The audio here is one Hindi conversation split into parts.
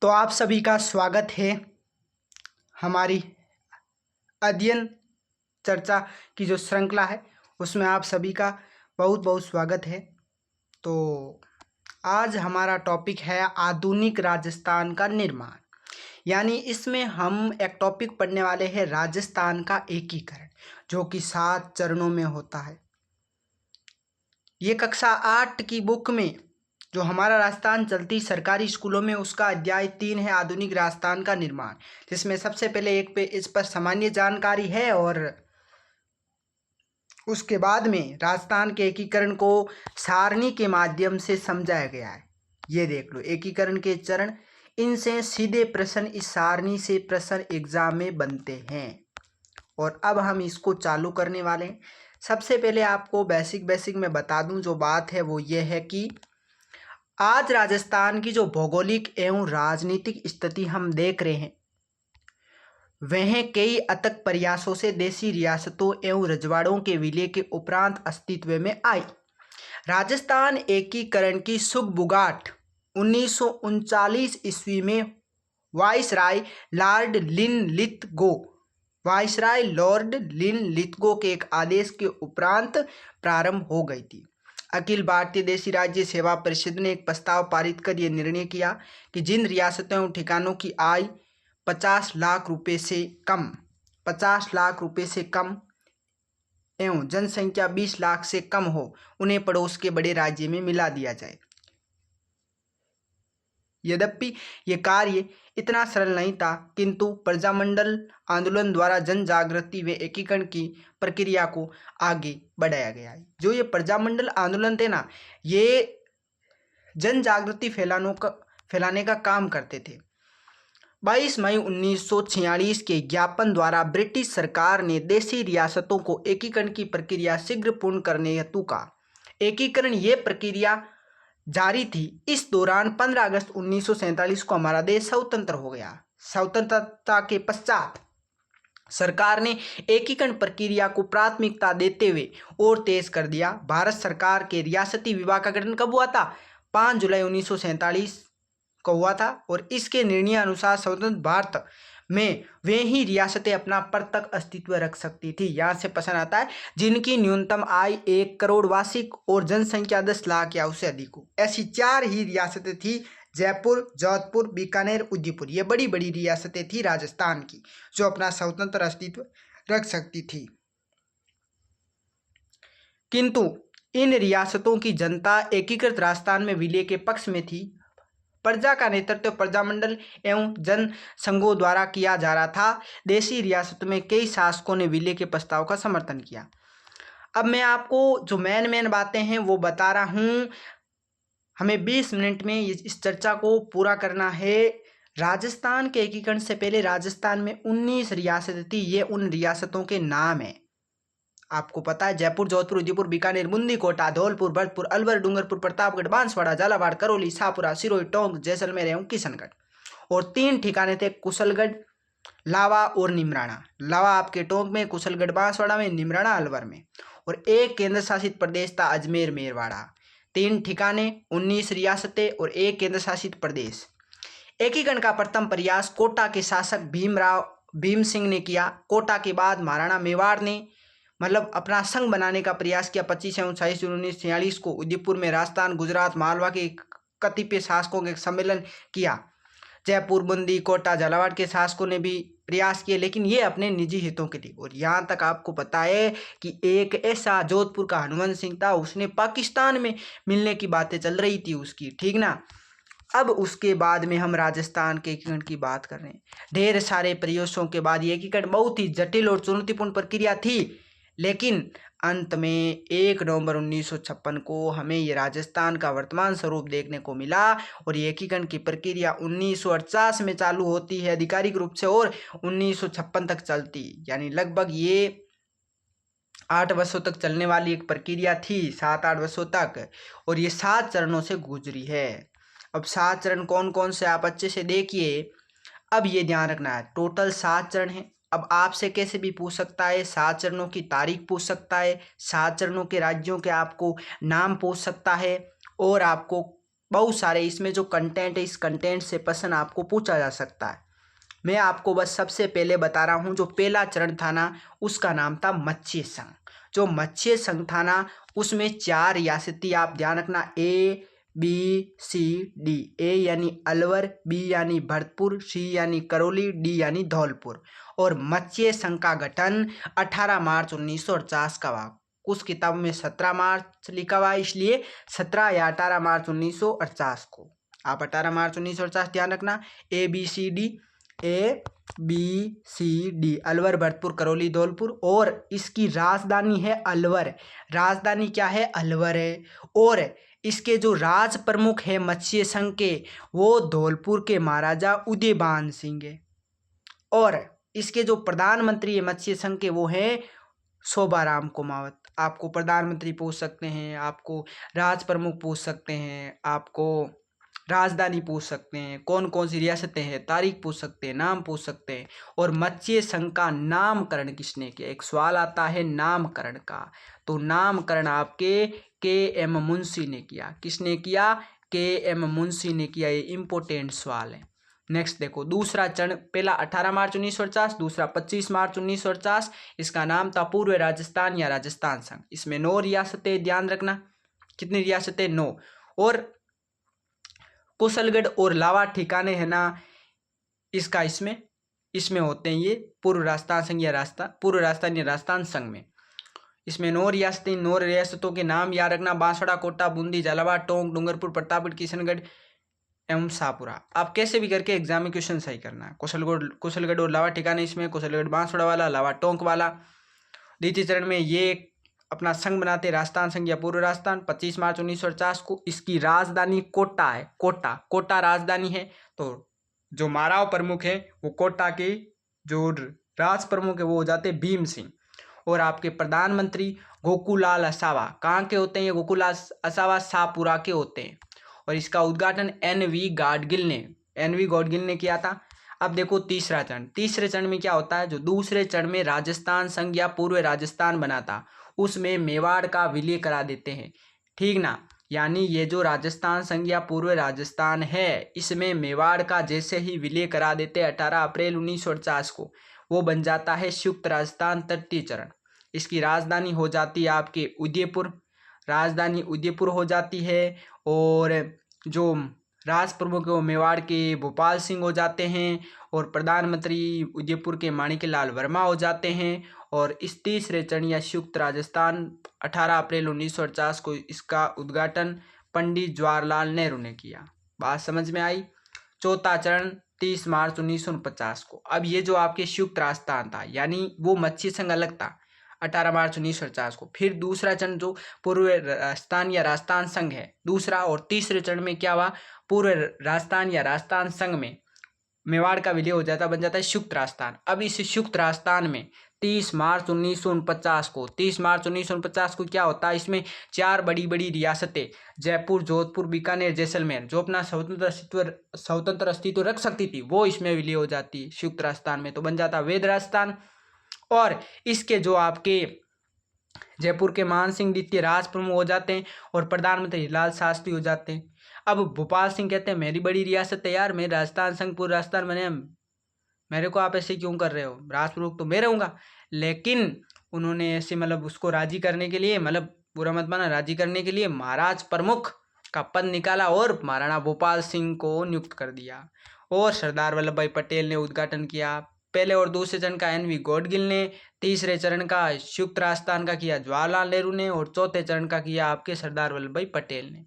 तो आप सभी का स्वागत है हमारी अध्ययन चर्चा की जो श्रृंखला है उसमें आप सभी का बहुत बहुत स्वागत है। तो आज हमारा टॉपिक है आधुनिक राजस्थान का निर्माण, यानी इसमें हम एक टॉपिक पढ़ने वाले हैं राजस्थान का एकीकरण, जो कि 7 चरणों में होता है। ये कक्षा 8 की बुक में जो हमारा राजस्थान चलती सरकारी स्कूलों में उसका अध्याय 3 है आधुनिक राजस्थान का निर्माण, जिसमें सबसे पहले एक पे इस पर सामान्य जानकारी है और उसके बाद में राजस्थान के एकीकरण को सारणी के माध्यम से समझाया गया है। ये देख लो एकीकरण के चरण, इनसे सीधे प्रश्न इस सारणी से प्रश्न एग्जाम में बनते हैं और अब हम इसको चालू करने वाले हैं। सबसे पहले आपको बेसिक में बता दूं, जो बात है वो ये है कि आज राजस्थान की जो भौगोलिक एवं राजनीतिक स्थिति हम देख रहे हैं वह कई अथक प्रयासों से देशी रियासतों एवं रजवाड़ों के विलय के उपरांत अस्तित्व में आई। राजस्थान एकीकरण की सुगबुगाहट 1939 ईस्वी में वाइसराय लॉर्ड लिनलिथगो के एक आदेश के उपरांत प्रारंभ हो गई थी। अखिल भारतीय देशी राज्य सेवा परिषद ने एक प्रस्ताव पारित कर यह निर्णय किया कि जिन रियासतों एवं ठिकानों की आय 50 लाख रुपए से कम एवं जनसंख्या 20 लाख से कम हो उन्हें पड़ोस के बड़े राज्य में मिला दिया जाए। यद्यपि यह कार्य इतना सरल नहीं था, किंतु प्रजामंडल आंदोलन द्वारा जन जागृति व एकीकरण की प्रक्रिया को आगे बढ़ाया गया है। जो ये प्रजामंडल आंदोलन थे ना, ये जन जागृति फैलाने का काम करते थे। 22 मई 1946 के ज्ञापन द्वारा ब्रिटिश सरकार ने देशी रियासतों को एकीकरण की प्रक्रिया शीघ्र पूर्ण करने हेतु कहा। एकीकरण ये प्रक्रिया जारी थी। इस दौरान 15 अगस्त 1947 को हमारा देश स्वतंत्र हो गया। स्वतंत्रता के पश्चात सरकार ने एकीकरण प्रक्रिया को प्राथमिकता देते हुए और तेज कर दिया। भारत सरकार के रियासती विभाग का गठन कब हुआ था? 5 जुलाई 1947 को हुआ था और इसके निर्णय अनुसार स्वतंत्र भारत में वे ही रियासतें अपना प्रत्यक्ष अस्तित्व रख सकती थी। यहाँ से प्रश्न आता है, जिनकी न्यूनतम आय 1 करोड़ वार्षिक और जनसंख्या 10 लाख या उससे अधिक हो। ऐसी 4 ही रियासतें थी, जयपुर, जोधपुर, बीकानेर, उदयपुर। ये बड़ी बड़ी रियासतें थी राजस्थान की, जो अपना स्वतंत्र अस्तित्व रख सकती थी। किंतु इन रियासतों की जनता एकीकृत राजस्थान में विलय के पक्ष में थी। प्रजा का नेतृत्व प्रजामंडल एवं जन संघों द्वारा किया जा रहा था। देशी रियासतों में कई शासकों ने विलय के प्रस्ताव का समर्थन किया। अब मैं आपको जो मेन बातें हैं वो बता रहा हूँ। हमें 20 मिनट में इस चर्चा को पूरा करना है। राजस्थान के एकीकरण से पहले राजस्थान में 19 रियासतें थी। ये उन रियासतों के नाम हैं। आपको पता है, जयपुर, जोधपुर, उदयपुर, बीकानेर, मुंदी, कोटा, धौलपुर, भरतपुर, अलवर, डूंगरपुर, प्रतापगढ़, बांसवाड़ा, झालावाड़, करौली, शाहपुरा, सिरोही, टोंक, जैसलमेर एवं किशनगढ़। और 3 ठिकाने थे, कुशलगढ़, लावा और निमराना। लावा आपके टोंक में, कुशलगढ़ बांसवाड़ा में, निमराना अलवर में। और एक केंद्र शासित प्रदेश था अजमेर मेरवाड़ा। 3 ठिकाने, 19 रियासतें और एक केंद्र शासित प्रदेश। एकीकरण का प्रथम प्रयास कोटा के शासक भीम सिंह ने किया। कोटा के बाद महाराणा मेवाड़ ने अपना संघ बनाने का प्रयास किया। 25 एवं 26 जून 1946 को उदयपुर में राजस्थान, गुजरात, मालवा के कतिपय शासकों के सम्मेलन किया। जयपुर, बूंदी, कोटा, झालावाड़ के शासकों ने भी प्रयास किए, लेकिन ये अपने निजी हितों के लिए। और यहाँ तक आपको पता है कि एक ऐसा जोधपुर का हनुवंत सिंह था, उसने पाकिस्तान में मिलने की बातें चल रही थी उसकी, ठीक ना। अब उसके बाद में हम राजस्थान के एकीकरण की बात कर रहे हैं। ढेर सारे प्रयासों के बाद ये एकीकरण बहुत ही जटिल और चुनौतीपूर्ण प्रक्रिया थी, लेकिन अंत में 1 नवंबर 1956 को हमें ये राजस्थान का वर्तमान स्वरूप देखने को मिला। और ये एकीकरण की प्रक्रिया 1948 में चालू होती है आधिकारिक रूप से और 1956 तक चलती, यानी लगभग ये 8 वर्षों तक चलने वाली एक प्रक्रिया थी, 7-8 वर्षों तक। और ये 7 चरणों से गुजरी है। अब 7 चरण कौन कौन से आप अच्छे से देखिए। अब ये ध्यान रखना है, टोटल 7 चरण हैं। अब आपसे कैसे भी पूछ सकता है, 7 चरणों की तारीख पूछ सकता है, 7 चरणों के राज्यों के आपको नाम पूछ सकता है, और आपको बहुत सारे इसमें जो कंटेंट है, इस कंटेंट से प्रश्न आपको पूछा जा सकता है। मैं आपको बस सबसे पहले बता रहा हूँ, जो पहला चरण था ना, उसका नाम था मत्स्य संघ। जो मत्स्य संघ था ना, उसमें 4 रियासती, आप ध्यान रखना, A B C D। ए यानी अलवर, बी यानी भरतपुर, सी यानी करौली, डी यानी धौलपुर। और मत्स्य संघ का गठन 18 मार्च 1949 का हुआ। कुछ किताबों में 17 मार्च लिखा हुआ है, इसलिए 17 या 18 मार्च 1949 को। आप 18 मार्च 1949 ध्यान रखना। A B C D Alwar, Bharatpur, Karauli, Dholpur. और इसकी राजधानी है अलवर। राजधानी क्या है? अलवर है। और इसके जो राज प्रमुख है मत्स्य संघ के, वो धौलपुर के महाराजा उदयभान सिंह है। और इसके जो प्रधानमंत्री है मत्स्य संघ के, वो है शोभाराम कुमावत। आपको प्रधानमंत्री पूछ सकते हैं, आपको राज प्रमुख पूछ सकते हैं, आपको राजधानी पूछ सकते हैं, कौन कौन सी रियासतें हैं, तारीख पूछ सकते हैं, नाम पूछ सकते हैं। और मत्स्य संघ का नामकरण किसने किया? एक सवाल आता है नामकरण का, तो नामकरण आपके के.एम. मुंशी ने किया। किसने किया? के.एम. मुंशी ने किया। ये इंपॉर्टेंट सवाल है। नेक्स्ट देखो, दूसरा चरण, पहला 18 मार्च 1949, दूसरा 25 मार्च 1949। इसका नाम था पूर्व राजस्थान या राजस्थान संघ। इसमें 9 रियासतें, ध्यान रखना। कितनी रियासतें? 9। और कुशलगढ़ और लावा ठिकाने है ना, इसका इसमें होते हैं ये पूर्व राजस्थान संघ या पूर्व राजस्थान या राजस्थान संघ में। इसमें 9 रियासतें, 9 रियासतों के नाम याद रखना। बांसवाड़ा, कोटा, बूंदी, झालावाड़, टोंक, डूंगरपुर, प्रतापगढ़, किशनगढ़ एवं शाहपुरा। आप कैसे भी करके एग्जाम में क्वेश्चन सही करना है। कुशलगढ़ और लावा ठिकाने इसमें, कुशलगढ़ बांसवाड़ा वाला, लावा टोंक वाला। द्वितीय चरण में ये अपना संघ बनाते, राजस्थान संघ या पूर्व राजस्थान। 25 मार्च 1949 को। इसकी राजधानी कोटा है। कोटा राजधानी है। तो जो माराव प्रमुख है, वो कोटा के जो राज प्रमुख है वो हो जाते भीम सिंह। और आपके प्रधानमंत्री गोकुलाल असावा, कहाँ के होते हैं ये? गोकुलाल असावा शाहपुरा के होते हैं। और इसका उद्घाटन एन.वी. गाडगिल ने किया था। अब देखो तीसरा चरण। तीसरे चरण में क्या होता है? जो दूसरे चरण में राजस्थान संघ या पूर्व राजस्थान बना था, उसमें मेवाड़ का विलय करा देते हैं। ठीक ना? यानी ये जो राजस्थान संघ या पूर्व राजस्थान है, इसमें मेवाड़ का जैसे ही विलय करा देते 18 अप्रैल 1949 को, वो बन जाता है संयुक्त राजस्थान तृतीय चरण। इसकी राजधानी हो जाती है आपके उदयपुर। राजधानी उदयपुर हो जाती है। और जो राज प्रमुख है वो मेवाड़ के भोपाल सिंह हो जाते हैं। और प्रधानमंत्री उदयपुर के माणिक्यलाल वर्मा हो जाते हैं। और इस तीसरे चरण या संयुक्त राजस्थान 18 अप्रैल 1949 को इसका उद्घाटन पंडित जवाहरलाल नेहरू ने किया। बात समझ में आई? चौथा चरण 30 मार्च 1949 को। अब ये जो आपके संयुक्त राजस्थान था, यानी वो मत्स्य संघ अलग था 18 मार्च 1949 को। फिर दूसरा चरण जो पूर्व राजस्थान या राजस्थान संघ है, दूसरा। और तीसरे चरण में क्या हुआ? पूर्व राजस्थान या राजस्थान संघ में मेवाड़ का विलय हो जाता, बन जाता है संयुक्त राजस्थान। अब इस संयुक्त राजस्थान में 30 मार्च 1949 को क्या होता है? इसमें 4 बड़ी बड़ी रियासतें, जयपुर, जोधपुर, बीकानेर, जैसलमेर, जो अपना स्वतंत्र अस्तित्व रख सकती थी, वो इसमें विलय हो जाती है संयुक्त राजस्थान में, तो बन जाता वेद राजस्थान। और इसके जो आपके जयपुर के मान सिंह द्वितीय राज प्रमुख हो जाते हैं और प्रधानमंत्री लाल शास्त्री हो जाते हैं। अब भोपाल सिंह कहते हैं मेरी बड़ी रियासत है यार, मेरे राजस्थान संघ पूर्व राजस्थान बने, मेरे को आप ऐसे क्यों कर रहे हो? राज प्रमुख तो मैं रहूँगा। लेकिन उन्होंने ऐसे मतलब उसको राजी करने के लिए, मतलब बुरा मत माना, राजी करने के लिए महाराज प्रमुख का पद निकाला और महाराणा भोपाल सिंह को नियुक्त कर दिया। और सरदार वल्लभ भाई पटेल ने उद्घाटन किया। पहले और दूसरे चरण का एन.वी. गाडगिल ने, तीसरे चरण का संयुक्त राजस्थान का किया जवाहरलाल नेहरू ने, और चौथे चरण का किया आपके सरदार वल्लभ भाई पटेल ने।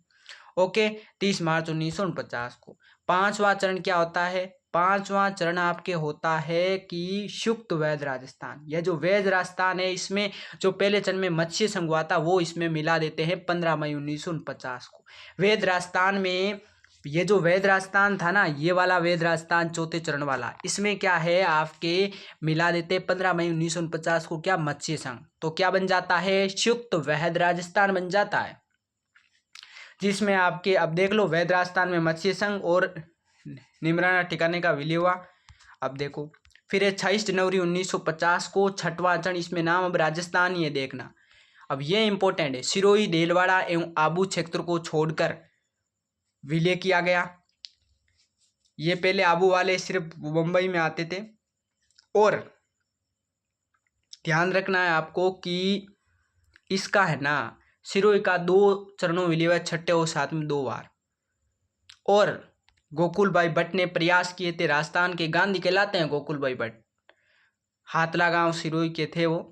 ओके, 30 मार्च 1949 को। पांचवा चरण क्या होता है? पांचवा चरण आपके होता है कि संयुक्त वैध राजस्थान। यह जो वैध राजस्थान है, इसमें जो पहले चरण में मत्स्य संघ हुआ था, वो इसमें मिला देते हैं 15 मई 1949 को। वैध राजस्थान में ये जो वैध राजस्थान था ना, ये वाला वैध राजस्थान चौथे चरण वाला, इसमें क्या है आपके मिला देते 15 मई 1949 को क्या? मत्स्य संघ। तो क्या बन जाता है? संयुक्त वैध राजस्थान बन जाता है, जिसमें आपके अब देख लो वैध राजस्थान में मत्स्य संघ और निमराना ठिकाने का विलय हुआ। अब देखो फिर 26 जनवरी 1950 को छठवां चरण, इसमें नाम अब राजस्थान ही है, देखना। अब ये इंपॉर्टेंट है, सिरोही, देलवाड़ा एवं आबू क्षेत्र को छोड़कर विलय किया गया। ये पहले आबू वाले सिर्फ मुंबई में आते थे। और ध्यान रखना है आपको कि इसका है ना सिरोही का 2 चरणों विलय हुआ, छठे और 7वें 2 बार। और गोकुल भाई भट्ट ने प्रयास किए थे, राजस्थान के गांधी कहलाते हैं गोकुल भाई भट्ट, हाथला गांव सिरोही के थे वो।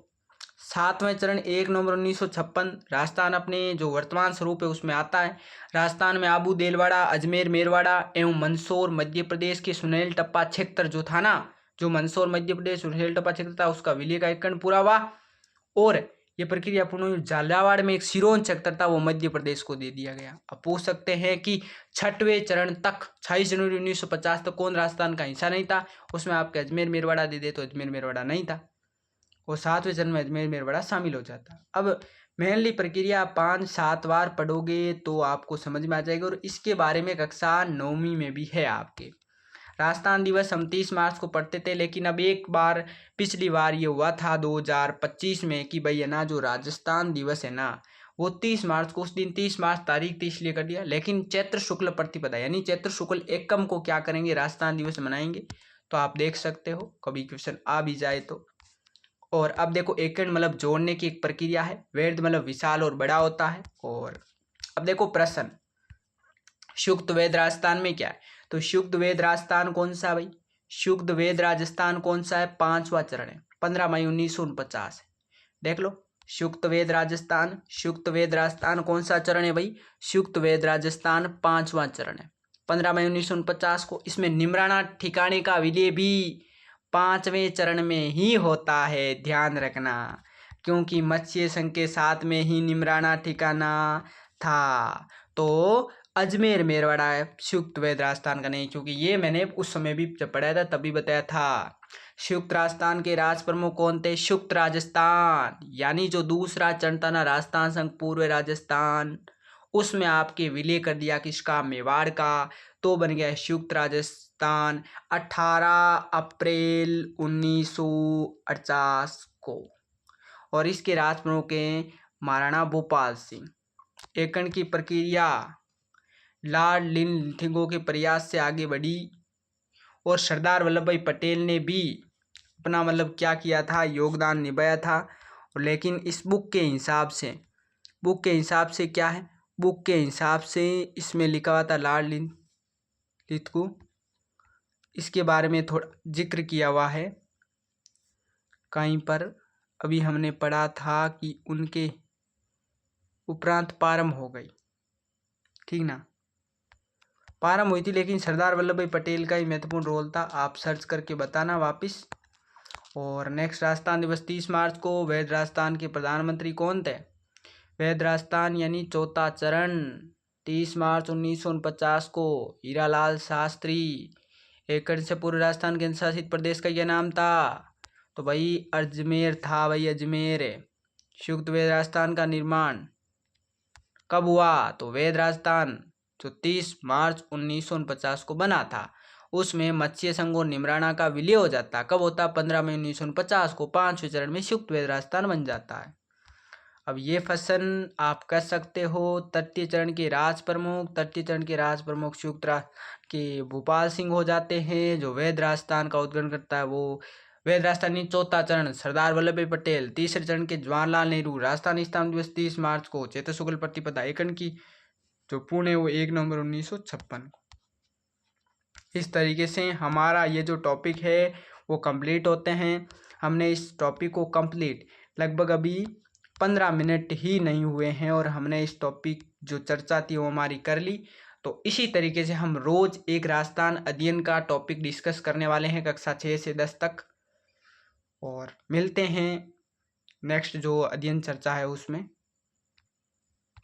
7वें चरण 1 नवंबर 1956 राजस्थान अपने जो वर्तमान स्वरूप है उसमें आता है। राजस्थान में आबू, देलवाड़ा, अजमेर, मेरवाड़ा एवं मंदसौर मध्य प्रदेश के सुनेल टप्पा क्षेत्र जो था ना, जो मंदसौर मध्य प्रदेश सुनेल टप्पा क्षेत्र था, उसका विलय का एकीकरण पूरा हुआ। और ये प्रक्रिया पूर्ण हुई। झालावाड़ में एक सिरोंज क्षेत्र था, वो मध्य प्रदेश को दे दिया गया। अब पूछ सकते हैं कि 6वें चरण तक 26 जनवरी 1950 तक कौन राजस्थान का हिस्सा नहीं था? उसमें आपके अजमेर मेरवाड़ा दे दे तो अजमेर मेरवाड़ा नहीं था, और 7वें चरण में अजमेर मेरवाड़ा शामिल हो जाता। अब मेनली प्रक्रिया 5-7 बार पढ़ोगे तो आपको समझ में आ जाएगा। और इसके बारे में कक्षा 9वीं में भी है आपके। राजस्थान दिवस हम 30 मार्च को पढ़ते थे, लेकिन अब एक बार पिछली बार ये हुआ था 2025 में कि भाई है ना जो राजस्थान दिवस है ना वो 30 मार्च को, उस दिन 30 मार्च तारीख थी इसलिए कर दिया। लेकिन चैत्र शुक्ल प्रतिपदा यानी चैत्र शुक्ल एकम को क्या करेंगे, राजस्थान दिवस मनाएंगे। तो आप देख सकते हो कभी क्वेश्चन आ भी जाए तो। और अब देखो एकेंड मतलब जोड़ने की एक प्रक्रिया है, वेद मतलब विशाल और बड़ा होता है। और अब देखो प्रश्न, शुक्त वेद राजस्थान में क्या है? तो शुक्त वेद राजस्थान कौन सा है भाई? शुक्त वेद राजस्थान कौन सा है? 5वां चरण है, 15 मई 1949 है। देख लो शुक्त वेद राजस्थान, शुक्त वेद राजस्थान कौन सा चरण है भाई? शुक्त वेद राजस्थान 5वां चरण है, 15 मई 1949 को। इसमें निमराना ठिकाने का विलय भी 5वें चरण में ही होता है, ध्यान रखना, क्योंकि मत्स्य संघ के साथ में ही निमराना ठिकाना था। तो अजमेर मेरवाड़ा है, शुक्त वेद राजस्थान का नहीं, क्योंकि ये मैंने उस समय भी जब पढ़ाया था तभी बताया था। शुक्त राजस्थान के राज प्रमुख कौन थे? शुक्त राजस्थान यानी जो दूसरा चरण था ना राजस्थान संघ पूर्व राजस्थान, उसमें आपके विलय कर दिया किसका? मेवाड़ का। तो बन गया शुक्त राजस्थान 18 अप्रैल 1950 को। और इसके राज प्रमुख हैं महाराणा भूपाल सिंह। एकीकरण की प्रक्रिया लॉर्ड लिनथिंगो के प्रयास से आगे बढ़ी। और सरदार वल्लभ भाई पटेल ने भी अपना मतलब क्या किया था, योगदान निभाया था। लेकिन इस बुक के हिसाब से, बुक के हिसाब से क्या है, बुक के हिसाब से इसमें लिखा हुआ था लॉर्ड लिनथिंगो, इसके बारे में थोड़ा जिक्र किया हुआ है कहीं पर। अभी हमने पढ़ा था कि उनके उपरांत प्रारंभ हो गई, ठीक ना, प्रारंभ हुई थी, लेकिन सरदार वल्लभ भाई पटेल का ही महत्वपूर्ण रोल था। आप सर्च करके बताना वापस। और नेक्स्ट राजस्थान दिवस 30 मार्च को। वैध राजस्थान के प्रधानमंत्री कौन थे? वैध राजस्थान यानी चौथा चरण 30 मार्च 1949 को हीरालाल शास्त्री। एकड़ से पूर्व राजस्थान केंद्र शासित प्रदेश का यह नाम था? तो भाई अजमेर था, भाई अजमेर। शुक्त वेद राजस्थान का निर्माण कब हुआ? तो वेद राजस्थान जो 30 मार्च 1949 को बना था, उसमें मत्स्य संघ और निमराना का विलय हो जाता। कब होता? 15 मई 1949 को। 5वें चरण में शुक्त वेद राजस्थान बन जाता है। अब ये प्रश्न आप कर सकते हो, तृतीय चरण के राज प्रमुख, तृतीय चरण के राज प्रमुख शुक्त के भूपाल सिंह हो जाते हैं। जो वेद राजस्थान का उद्गठन करता है वो वेद राजस्थानी। चौथा चरण सरदार वल्लभ भाई पटेल। तीसरे चरण के जवाहरलाल नेहरू। राजस्थान स्थापना दिवस 30 मार्च को। चैत्र शुक्ल प्रतिपदा। एकीकरण की जो पूर्ण है वो 1 नवंबर 1956 को। इस तरीके से हमारा ये जो टॉपिक है वो कंप्लीट होते हैं। हमने इस टॉपिक को कंप्लीट लगभग अभी 15 मिनट ही नहीं हुए हैं और हमने इस टॉपिक जो चर्चा थी वो हमारी कर ली। तो इसी तरीके से हम रोज एक राजस्थान अध्ययन का टॉपिक डिस्कस करने वाले हैं कक्षा 6 से 10 तक। और मिलते हैं नेक्स्ट जो अध्ययन चर्चा है उसमें।